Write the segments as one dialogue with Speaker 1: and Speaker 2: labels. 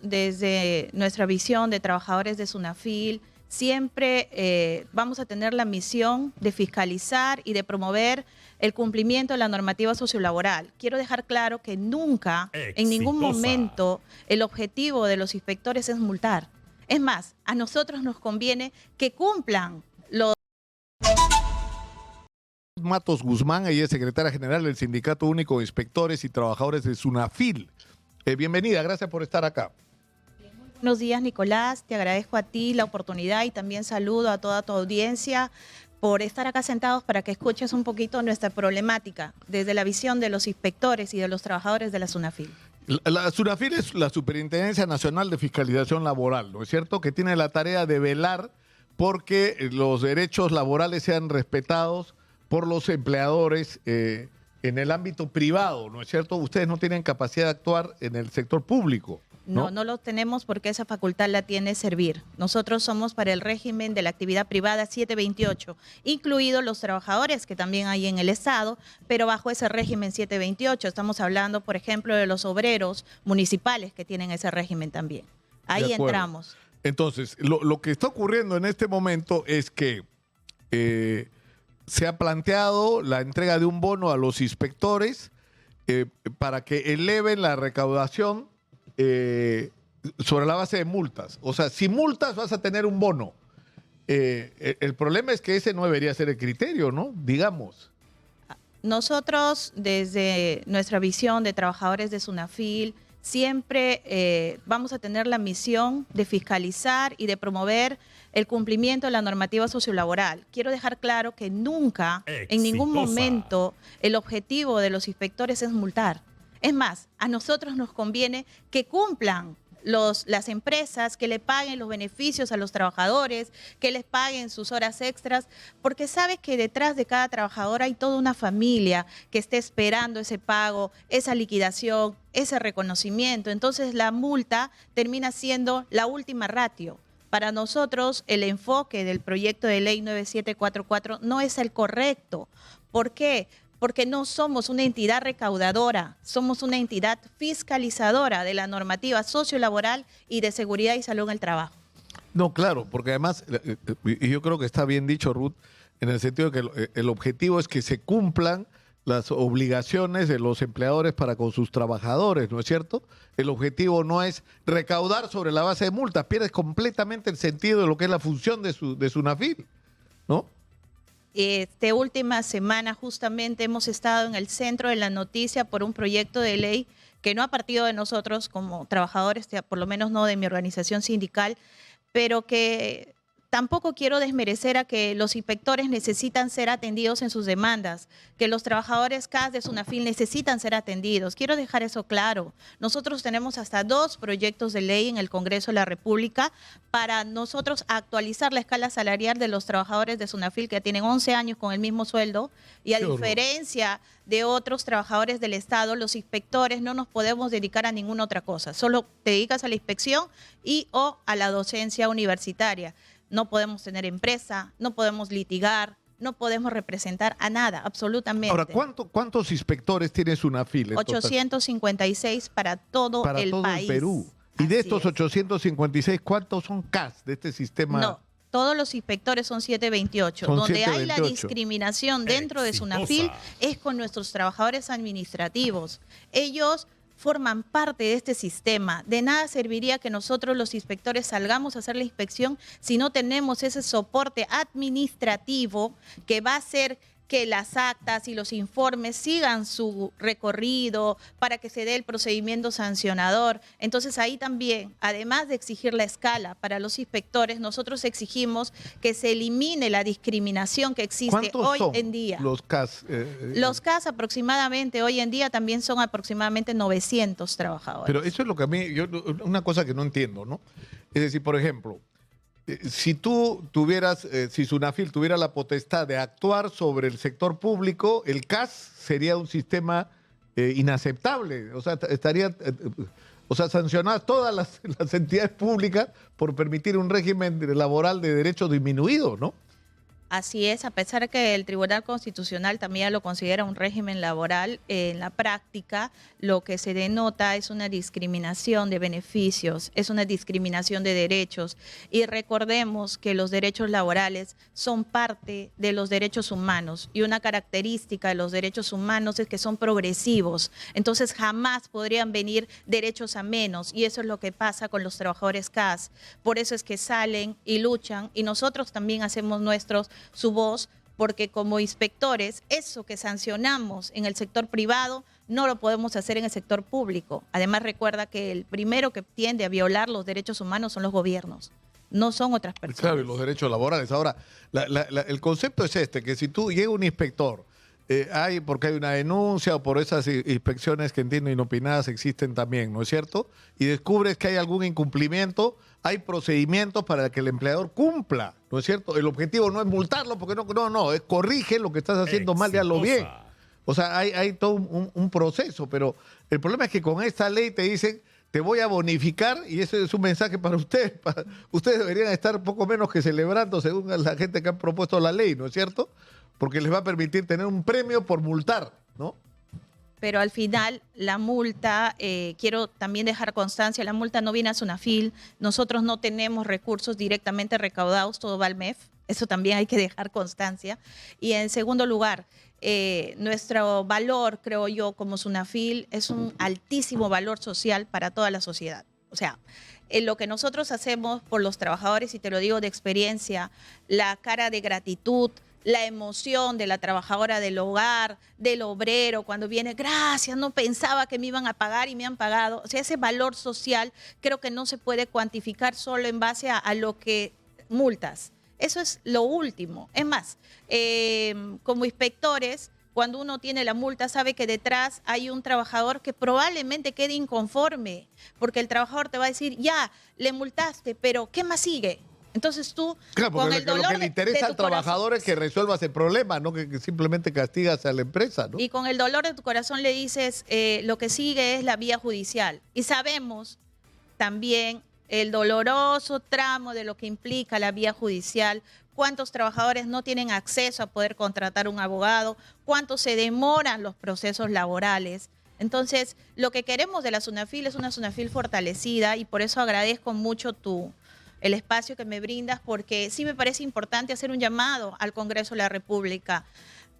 Speaker 1: Desde nuestra visión de trabajadores de SUNAFIL, siempre vamos a tener la misión de fiscalizar y de promover el cumplimiento de la normativa sociolaboral. Quiero dejar claro que nunca, en ningún momento, el objetivo de los inspectores es multar. Es más, a nosotros nos conviene que cumplan los...
Speaker 2: Matos Guzmán, ella es secretaria general del Sindicato Único de Inspectores y Trabajadores de SUNAFIL. Bienvenida, gracias por estar acá.
Speaker 1: Buenos días, Nicolás. Te agradezco a ti la oportunidad y también saludo a toda tu audiencia por estar acá sentados para que escuches un poquito nuestra problemática desde la visión de los inspectores y de los trabajadores de la SUNAFIL.
Speaker 2: La SUNAFIL es la Superintendencia Nacional de Fiscalización Laboral, ¿no es cierto?, que tiene la tarea de velar porque los derechos laborales sean respetados por los empleadores en el ámbito privado, ¿no es cierto? Ustedes no tienen capacidad de actuar en el sector público.
Speaker 1: No, no lo tenemos porque esa facultad la tiene Servir. Nosotros somos para el régimen de la actividad privada 728, incluidos los trabajadores que también hay en el Estado, pero bajo ese régimen 728. Estamos hablando, por ejemplo, de los obreros municipales que tienen ese régimen también. Ahí entramos.
Speaker 2: Entonces, lo que está ocurriendo en este momento es que se ha planteado la entrega de un bono a los inspectores para que eleven la recaudación sobre la base de multas. O sea, si multas vas a tener un bono. El problema es que ese no debería ser el criterio, ¿no? Digamos.
Speaker 1: Nosotros, desde nuestra visión de trabajadores de SUNAFIL, siempre vamos a tener la misión de fiscalizar y de promover el cumplimiento de la normativa sociolaboral. Quiero dejar claro que nunca, en ningún momento, el objetivo de los inspectores es multar. Es más, a nosotros nos conviene que cumplan las empresas, que le paguen los beneficios a los trabajadores, que les paguen sus horas extras, porque sabes que detrás de cada trabajador hay toda una familia que esté esperando ese pago, esa liquidación, ese reconocimiento. Entonces la multa termina siendo la última ratio. Para nosotros el enfoque del proyecto de ley 9744 no es el correcto. ¿Por qué? Porque no somos una entidad recaudadora, somos una entidad fiscalizadora de la normativa sociolaboral y de seguridad y salud en el trabajo.
Speaker 2: No, claro, porque además, y yo creo que está bien dicho, Ruth, en el sentido de que el objetivo es que se cumplan las obligaciones de los empleadores para con sus trabajadores, ¿no es cierto? El objetivo no es recaudar sobre la base de multas, pierdes completamente el sentido de lo que es la función de SUNAFIL, ¿no?
Speaker 1: Esta última semana justamente hemos estado en el centro de la noticia por un proyecto de ley que no ha partido de nosotros como trabajadores, por lo menos no de mi organización sindical, pero que tampoco quiero desmerecer a que los inspectores necesitan ser atendidos en sus demandas, que los trabajadores CAS de SUNAFIL necesitan ser atendidos. Quiero dejar eso claro. Nosotros tenemos hasta 2 proyectos de ley en el Congreso de la República para nosotros actualizar la escala salarial de los trabajadores de SUNAFIL que tienen 11 años con el mismo sueldo y a diferencia de otros trabajadores del Estado, los inspectores no nos podemos dedicar a ninguna otra cosa. Solo te dedicas a la inspección y o a la docencia universitaria. No podemos tener empresa, no podemos litigar, no podemos representar a nada, absolutamente.
Speaker 2: Ahora, ¿cuántos inspectores tiene SUNAFIL?
Speaker 1: 856 para todo el país.
Speaker 2: Para todo el Perú. Y de estos 856, ¿cuántos son CAS de este sistema?
Speaker 1: No, todos los inspectores son 728. Donde hay la discriminación dentro de SUNAFIL es con nuestros trabajadores administrativos. Ellos forman parte de este sistema. De nada serviría que nosotros los inspectores salgamos a hacer la inspección si no tenemos ese soporte administrativo que va a hacer que las actas y los informes sigan su recorrido para que se dé el procedimiento sancionador. Entonces ahí también, además de exigir la escala para los inspectores, nosotros exigimos que se elimine la discriminación que existe hoy en día.
Speaker 2: Los CAS?
Speaker 1: Los CAS aproximadamente, hoy en día también son aproximadamente 900 trabajadores.
Speaker 2: Pero eso es lo que a mí, una cosa que no entiendo, ¿no? Es decir, por ejemplo, si tú tuvieras, si SUNAFIL tuviera la potestad de actuar sobre el sector público, el CAS sería un sistema inaceptable. O sea, sancionadas todas las entidades públicas por permitir un régimen laboral de derechos disminuidos, ¿no?
Speaker 1: Así es, a pesar de que el Tribunal Constitucional también lo considera un régimen laboral, en la práctica lo que se denota es una discriminación de beneficios, es una discriminación de derechos. Y recordemos que los derechos laborales son parte de los derechos humanos y una característica de los derechos humanos es que son progresivos. Entonces jamás podrían venir derechos a menos y eso es lo que pasa con los trabajadores CAS. Por eso es que salen y luchan y nosotros también hacemos su voz, porque como inspectores, eso que sancionamos en el sector privado, no lo podemos hacer en el sector público. Además, recuerda que el primero que tiende a violar los derechos humanos son los gobiernos, no son otras personas.
Speaker 2: Claro, y los derechos laborales. Ahora, el concepto es este, que si tú llega un inspector, porque hay una denuncia o por esas inspecciones que entiendo inopinadas existen también, ¿no es cierto? Y descubres que hay algún incumplimiento, hay procedimientos para que el empleador cumpla, ¿no es cierto? El objetivo no es multarlo, porque no, es corrige lo que estás haciendo mal y hazlo bien. O sea, hay todo un proceso, pero el problema es que con esta ley te dicen, te voy a bonificar, y ese es un mensaje para ustedes. Ustedes deberían estar poco menos que celebrando según la gente que ha propuesto la ley, ¿no es cierto? Porque les va a permitir tener un premio por multar, ¿no?
Speaker 1: Pero al final la multa, quiero también dejar constancia, la multa no viene a Sunafil, nosotros no tenemos recursos directamente recaudados, todo va al MEF, eso también hay que dejar constancia. Y en segundo lugar, nuestro valor, creo yo, como Sunafil, es un altísimo valor social para toda la sociedad. O sea, lo que nosotros hacemos por los trabajadores, y te lo digo de experiencia, la cara de gratitud, la emoción de la trabajadora del hogar, del obrero, cuando viene, gracias, no pensaba que me iban a pagar y me han pagado. O sea, ese valor social creo que no se puede cuantificar solo en base a lo que multas. Eso es lo último. Es más, como inspectores, cuando uno tiene la multa, sabe que detrás hay un trabajador que probablemente quede inconforme, porque el trabajador te va a decir, ya, le multaste, pero ¿qué más sigue? Entonces tú,
Speaker 2: claro, porque
Speaker 1: con el dolor
Speaker 2: lo que le interesa al trabajador es que resuelvas el problema, no que simplemente castigas a la empresa, ¿no?
Speaker 1: Y con el dolor de tu corazón le dices, lo que sigue es la vía judicial. Y sabemos también el doloroso tramo de lo que implica la vía judicial, cuántos trabajadores no tienen acceso a poder contratar un abogado, cuánto se demoran los procesos laborales. Entonces, lo que queremos de la Sunafil es una Sunafil fortalecida y por eso agradezco mucho el espacio que me brindas, porque sí me parece importante hacer un llamado al Congreso de la República,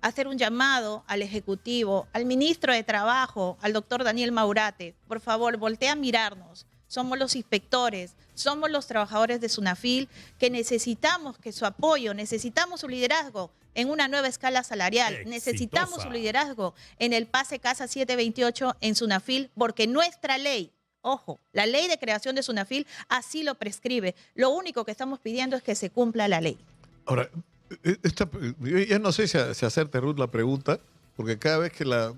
Speaker 1: hacer un llamado al Ejecutivo, al Ministro de Trabajo, al doctor Daniel Maurate. Por favor, voltea a mirarnos. Somos los inspectores, somos los trabajadores de Sunafil que necesitamos que su apoyo, necesitamos su liderazgo en una nueva escala salarial, necesitamos su liderazgo en el pase Casa 728 en Sunafil, porque nuestra ley, ojo, la ley de creación de Sunafil así lo prescribe. Lo único que estamos pidiendo es que se cumpla la ley.
Speaker 2: Ahora, yo ya no sé si hacerte, Ruth, la pregunta, porque cada vez que la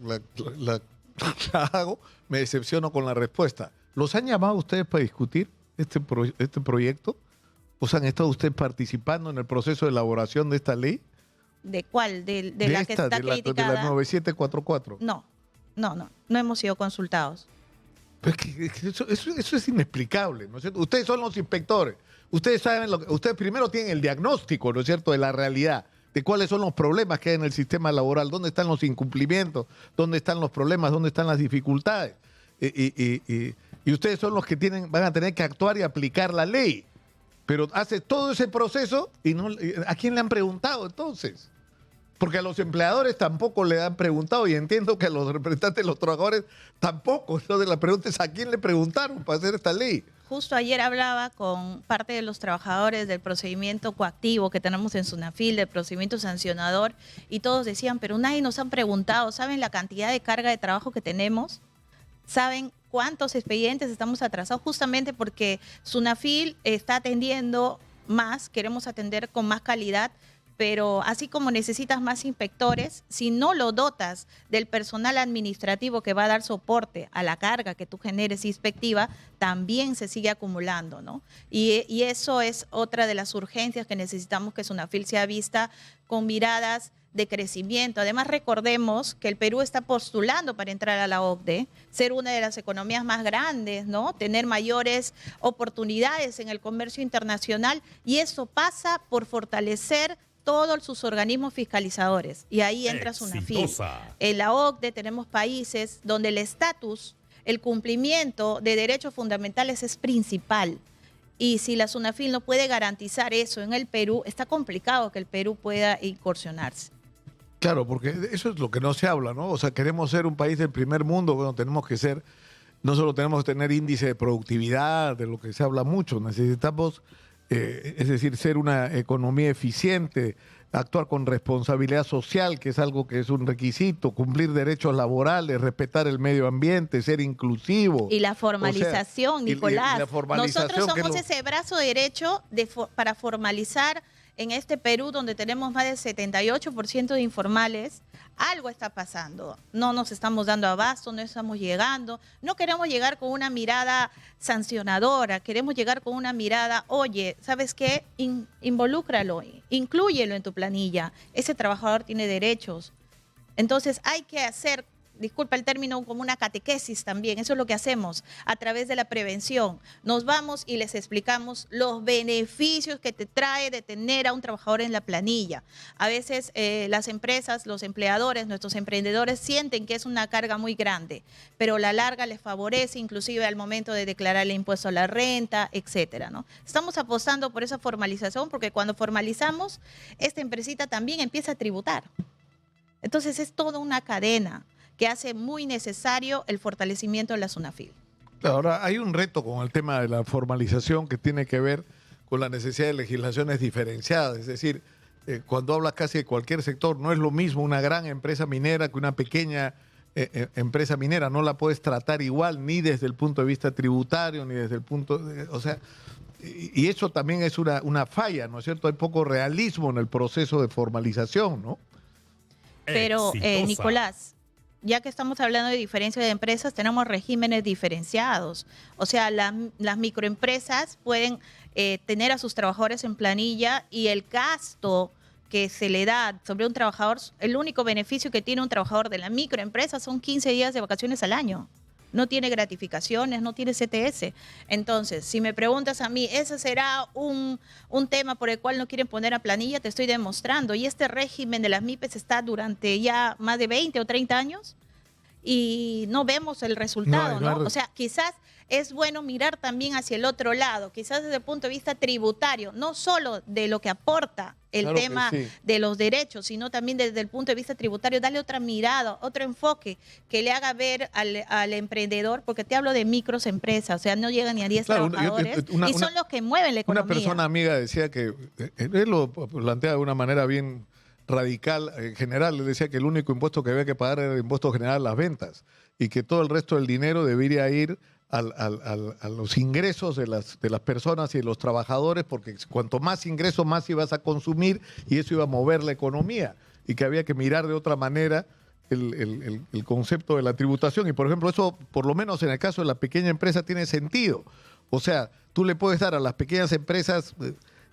Speaker 2: hago, me decepciono con la respuesta. ¿Los han llamado ustedes para discutir este proyecto? ¿O sea, han estado ustedes participando en el proceso de elaboración de esta ley?
Speaker 1: ¿De cuál? ¿De la que está criticada?
Speaker 2: De la 9744.
Speaker 1: No hemos sido consultados.
Speaker 2: Pero es que eso es inexplicable, ¿no es cierto? Ustedes son los inspectores. Ustedes saben ustedes primero tienen el diagnóstico, ¿no es cierto?, de la realidad, de cuáles son los problemas que hay en el sistema laboral, dónde están los incumplimientos, dónde están los problemas, dónde están las dificultades. Y ustedes son los que van a tener que actuar y aplicar la ley. Pero hace todo ese proceso y ¿a quién le han preguntado entonces? Porque a los empleadores tampoco le han preguntado y entiendo que a los representantes de los trabajadores tampoco. Entonces la pregunta es, ¿a quién le preguntaron para hacer esta ley?
Speaker 1: Justo ayer hablaba con parte de los trabajadores del procedimiento coactivo que tenemos en Sunafil, del procedimiento sancionador, y todos decían, pero nadie nos han preguntado, ¿saben la cantidad de carga de trabajo que tenemos? ¿Saben cuántos expedientes estamos atrasados? Justamente porque Sunafil está atendiendo más, queremos atender con más calidad, pero así como necesitas más inspectores, si no lo dotas del personal administrativo que va a dar soporte a la carga que tú generes inspectiva, también se sigue acumulando, ¿no? Y eso es otra de las urgencias que necesitamos que Sunafil sea vista con miradas de crecimiento. Además, recordemos que el Perú está postulando para entrar a la OCDE, ser una de las economías más grandes, ¿no? Tener mayores oportunidades en el comercio internacional, y eso pasa por fortalecer todos sus organismos fiscalizadores y ahí entra SUNAFIL. En la OCDE tenemos países donde el estatus, el cumplimiento de derechos fundamentales es principal. Y si la SUNAFIL no puede garantizar eso en el Perú, está complicado que el Perú pueda incursionarse.
Speaker 2: Claro, porque eso es lo que no se habla, ¿no? O sea, queremos ser un país del primer mundo, bueno, tenemos que ser, no solo tenemos que tener índice de productividad, de lo que se habla mucho, necesitamos, es decir, ser una economía eficiente, actuar con responsabilidad social, que es algo que es un requisito, cumplir derechos laborales, respetar el medio ambiente, ser inclusivo.
Speaker 1: Y la formalización, o sea, Nicolás.
Speaker 2: Y la formalización,
Speaker 1: nosotros somos ese brazo derecho para formalizar en este Perú, donde tenemos más del 78% de informales. Algo está pasando. No nos estamos dando abasto, no estamos llegando. No queremos llegar con una mirada sancionadora, queremos llegar con una mirada, oye, ¿sabes qué? Involúcralo, inclúyelo en tu planilla. Ese trabajador tiene derechos. Entonces hay que hacer, disculpa el término, como una catequesis también. Eso es lo que hacemos a través de la prevención. Nos vamos y les explicamos los beneficios que te trae de tener a un trabajador en la planilla. A veces las empresas, los empleadores, nuestros emprendedores sienten que es una carga muy grande, pero a la larga les favorece inclusive al momento de declarar el impuesto a la renta, etcétera, ¿no? Estamos apostando por esa formalización porque cuando formalizamos, esta empresita también empieza a tributar. Entonces es toda una cadena que hace muy necesario el fortalecimiento de la SUNAFIL.
Speaker 2: Ahora, hay un reto con el tema de la formalización que tiene que ver con la necesidad de legislaciones diferenciadas. Es decir, cuando hablas casi de cualquier sector, no es lo mismo una gran empresa minera que una pequeña empresa minera. No la puedes tratar igual, ni desde el punto de vista tributario, ni desde el punto o sea, y eso también es una falla, ¿no es cierto? Hay poco realismo en el proceso de formalización, ¿no?
Speaker 1: Pero, Nicolás, ya que estamos hablando de diferencia de empresas, tenemos regímenes diferenciados. O sea, las microempresas pueden tener a sus trabajadores en planilla y el gasto que se le da sobre un trabajador, el único beneficio que tiene un trabajador de la microempresa son 15 días de vacaciones al año. No tiene gratificaciones, no tiene CTS. Entonces, si me preguntas a mí, ¿ese será un tema por el cual no quieren poner a planilla? Te estoy demostrando. Y este régimen de las MIPES está durante ya más de 20 o 30 años y no vemos el resultado, ¿no? O sea, quizás es bueno mirar también hacia el otro lado, quizás desde el punto de vista tributario, no solo de lo que aporta el tema de los derechos, sino también desde el punto de vista tributario, darle otra mirada, otro enfoque que le haga ver al emprendedor, porque te hablo de micros empresas, o sea, no llegan ni a 10 trabajadores y son los que mueven la economía.
Speaker 2: Una persona amiga decía que, él lo plantea de una manera bien radical, en general, le decía que el único impuesto que había que pagar era el impuesto general a las ventas y que todo el resto del dinero debería ir a los ingresos de las personas y de los trabajadores, porque cuanto más ingresos, más ibas a consumir y eso iba a mover la economía y que había que mirar de otra manera el concepto de la tributación. Y, por ejemplo, eso, por lo menos en el caso de la pequeña empresa, tiene sentido. O sea, tú le puedes dar a las pequeñas empresas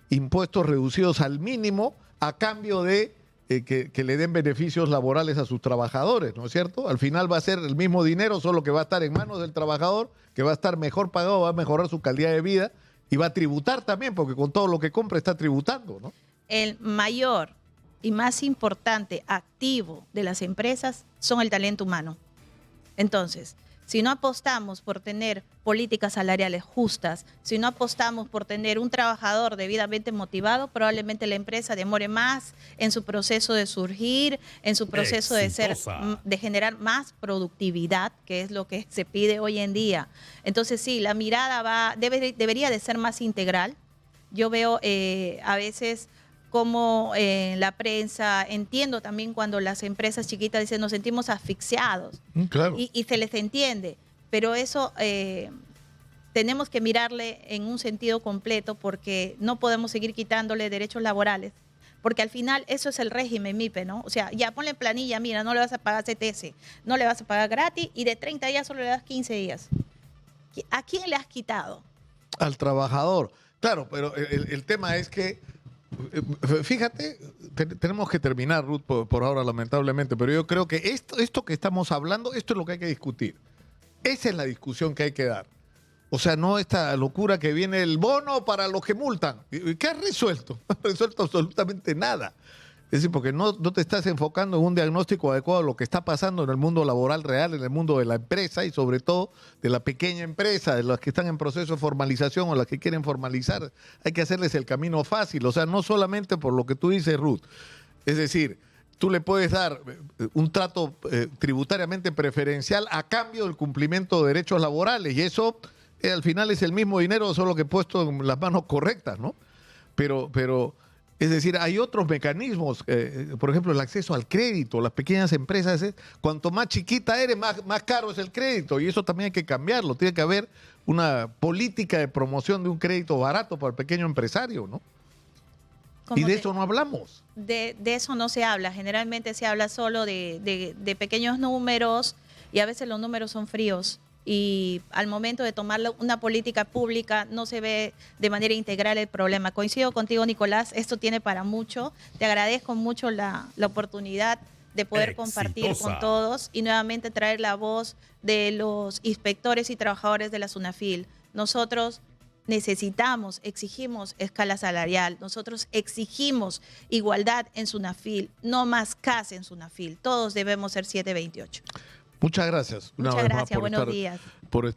Speaker 2: impuestos reducidos al mínimo a cambio de que le den beneficios laborales a sus trabajadores, ¿no es cierto? Al final va a ser el mismo dinero, solo que va a estar en manos del trabajador, que va a estar mejor pagado, va a mejorar su calidad de vida y va a tributar también, porque con todo lo que compra está tributando, ¿no?
Speaker 1: El mayor y más importante activo de las empresas son el talento humano. Entonces, si no apostamos por tener políticas salariales justas, si no apostamos por tener un trabajador debidamente motivado, probablemente la empresa demore más en su proceso de surgir, en su proceso de generar más productividad, que es lo que se pide hoy en día. Entonces, sí, la mirada debería de ser más integral. Yo veo a veces como la prensa, entiendo también cuando las empresas chiquitas dicen nos sentimos asfixiados,
Speaker 2: claro.
Speaker 1: y se les entiende, pero eso tenemos que mirarle en un sentido completo porque no podemos seguir quitándole derechos laborales, porque al final eso es el régimen MIPE, ¿no? O sea, ya ponle planilla, mira, no le vas a pagar CTS, no le vas a pagar gratis y de 30 días solo le das 15 días. ¿A quién le has quitado?
Speaker 2: Al trabajador. Claro, pero el tema es que fíjate, tenemos que terminar, Ruth, por ahora, lamentablemente, pero yo creo que esto que estamos hablando, esto es lo que hay que discutir. Esa es la discusión que hay que dar. O sea, no esta locura que viene el bono para los que multan. ¿Qué has resuelto? No has resuelto absolutamente nada. Es decir, porque no te estás enfocando en un diagnóstico adecuado de lo que está pasando en el mundo laboral real, en el mundo de la empresa y sobre todo de la pequeña empresa, de las que están en proceso de formalización o las que quieren formalizar. Hay que hacerles el camino fácil, o sea, no solamente por lo que tú dices, Ruth. Es decir, tú le puedes dar un trato tributariamente preferencial a cambio del cumplimiento de derechos laborales y eso al final es el mismo dinero, solo que puesto en las manos correctas, ¿no? Pero es decir, hay otros mecanismos, por ejemplo, el acceso al crédito, las pequeñas empresas, cuanto más chiquita eres, más caro es el crédito y eso también hay que cambiarlo. Tiene que haber una política de promoción de un crédito barato para el pequeño empresario, ¿no? Y de eso no hablamos.
Speaker 1: De eso no se habla. Generalmente se habla solo de pequeños números y a veces los números son fríos. Y al momento de tomar una política pública no se ve de manera integral el problema. Coincido contigo, Nicolás, esto tiene para mucho. Te agradezco mucho la oportunidad de poder compartir con todos y nuevamente traer la voz de los inspectores y trabajadores de la SUNAFIL. Nosotros necesitamos, exigimos escala salarial, nosotros exigimos igualdad en SUNAFIL, no más CAS en SUNAFIL. Todos debemos ser 728.
Speaker 2: Muchas gracias.
Speaker 1: Muchas gracias, buenos días.
Speaker 2: Por estar